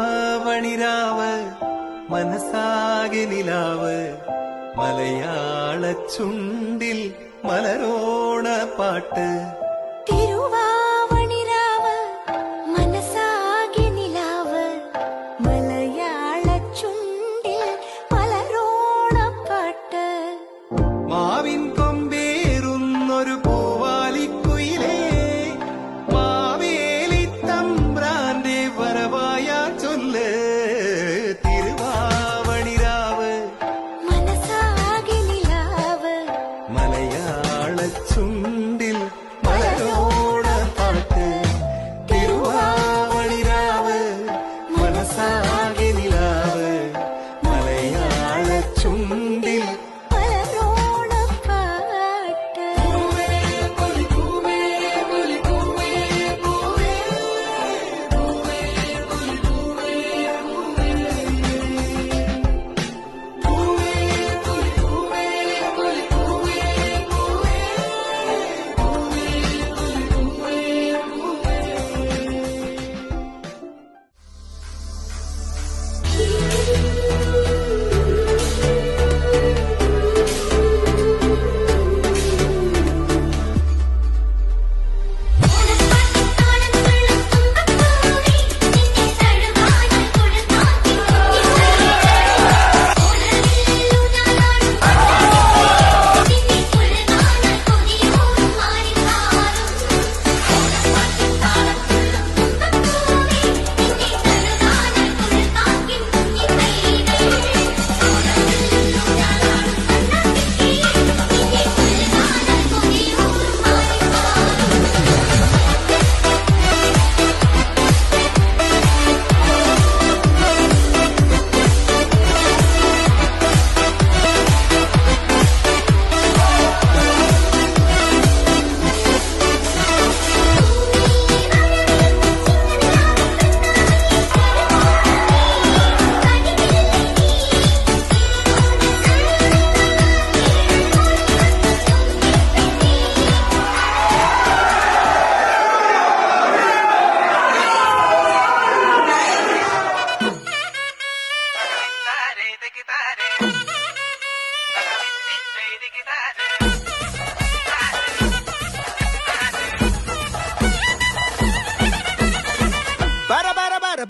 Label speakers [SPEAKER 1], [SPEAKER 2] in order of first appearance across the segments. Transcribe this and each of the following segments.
[SPEAKER 1] തിരുവാവണിരാവ് മനസാകെ നിലാവ് മലയാള ചുണ്ടിൽ മലരോണ പാട്ട്.
[SPEAKER 2] തിരുവാവണിരാവ് മനസാകെ നിലാവ് മലയാള ചുണ്ടിൽ മലരോണ പാട്ട്.
[SPEAKER 1] മാവിൻ കൊമ്പേറുന്നൊരു പൂവാലിക്കുയിലേ മാവേലി തമ്പ്രാന്റെ വരവായ ചൊല്ല്. തിരുവാവണിരാവ്
[SPEAKER 2] മനസാകെ നിലാവ്
[SPEAKER 1] മലയാള ചുണ്ടിൽ മലരോണ പാട്ട്. തിരുവാവണിരാവ് മനസാകെ നിലാവ് മലയാള ചുണ്ടിൽ
[SPEAKER 2] മലരോണ പാട്ട്.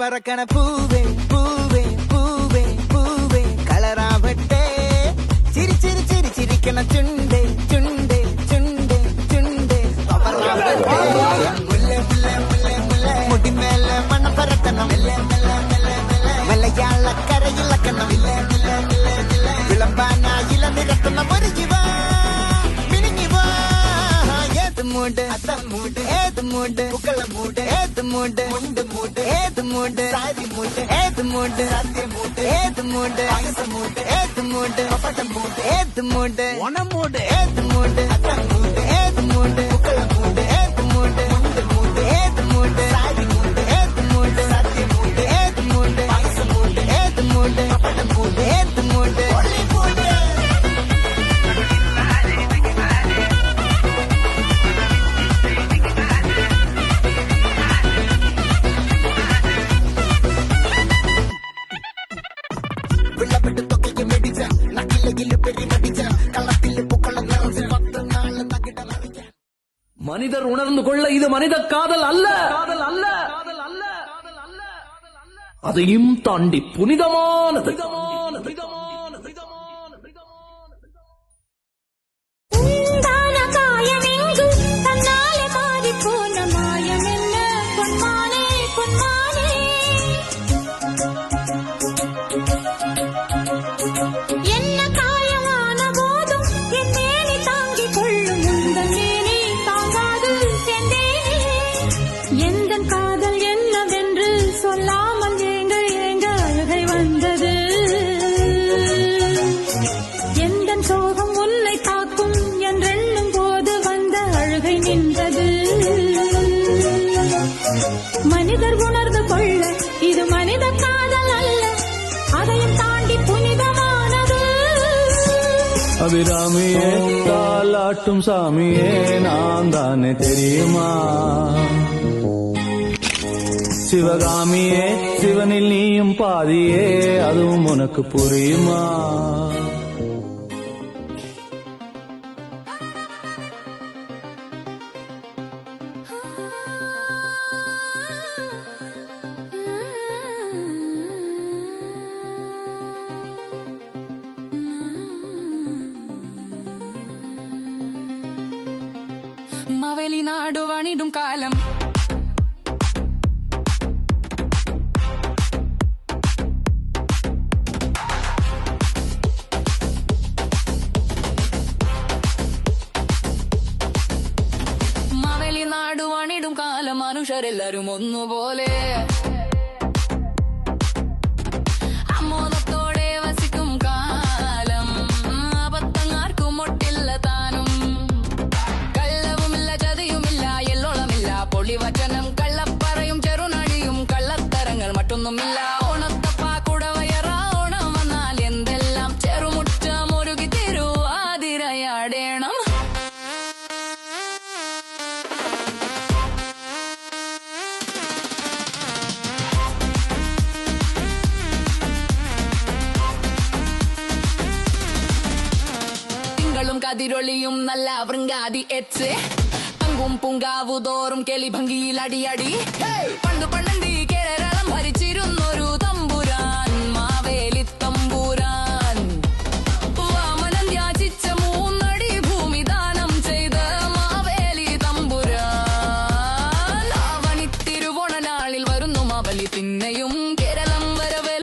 [SPEAKER 3] പറക്കണ പൂവേ പൂവേ പൂവേ പൂവേ കളറാവട്ടെ. ചിരി ചിരി ചിരി ചിരിക്കണ ചുണ്ടേ ചുണ്ടേ ചുണ്ടേ ചുണ്ടേ മുല്ല മുല്ല മുല്ല മുല്ല മുടിമേലെ മണ്ണ പരത്തണം. മലയാള കരയിലക്കണം. വിളമ്പാനായില നിരത്തണം. ഒരു ജീവ പിരിഞ്ഞു വാ. ഏത് മൂട് മൂട് ഏത് മൂട് പുക്കള മൂട് ഏത് മൂട് മുണ്ട് മൂട് ഏത് മൂട് സാരി മൂട് ഏത് മൂട് സത്യ മൂട് ഏത് മൂട് മൂട് ഏത് മൂട് പപ്പട്ട മൂട് ഏത് മൂട് ഓണം മൂട് ഏത് മൂട് മൂട് ഏത് മൂട് പുക്കള മൂട് ഏത് മൂട് മുണ്ട് മൂട് ഏത് മൂട് സാരി മൂട് ഏത് മൂട് സത്യ മൂട് ഏത് മൂട് മൂട് ഏത് മൂട് പപ്പട്ട മൂട് ഏത് മൂട് മൂട്.
[SPEAKER 4] மனிதர் உணர்ந்து கொள்ள இது மனித காதல் அல்ல, காதல் அல்ல, அதையும் தாண்டி புனிதமானது.
[SPEAKER 2] காதல் என்னவென்று சொல்லாமல் ஏங்க ஏங்க அழுகை வந்தது.
[SPEAKER 4] அபிராமியே தாலாட்டும் சாமியே நான் தானே தெரியுமா சிவகாமியே சிவனில் நீயும் பாதியே அதுவும் உனக்கு புரியுமா
[SPEAKER 5] മാവേലി നാടു വണിടും കാലം മാവേലി നാടു വണിടും കാലം മനുഷ്യരെല്ലാരും ഒന്നുപോലെ അമ്മോദത്തോടെ വസിക്കും കാലം അബദ്ധങ്ങാർക്കും ഒട്ടില്ല താനും പൊളിവചനം കള്ളപ്പറയും ചെറുനടിയും കള്ളത്തരങ്ങൾ മറ്റൊന്നുമില്ല ഓണത്തപ്പ കുടവയറ ഓണം വന്നാൽ എന്തെല്ലാം ചെറുമുറ്റം ഒരുക്കി തിരുവാതിരയാടേണം തിങ്കളും കതിരൊളിയും നല്ല വൃങ്കാതി എച്ച് പൂങ്കാവു തോറും കെളി ഭംഗിയിൽ അടിയടി പണ്ടു പണ്ടണ്ടി കേരളം ഭരിച്ചിരുന്നൊരു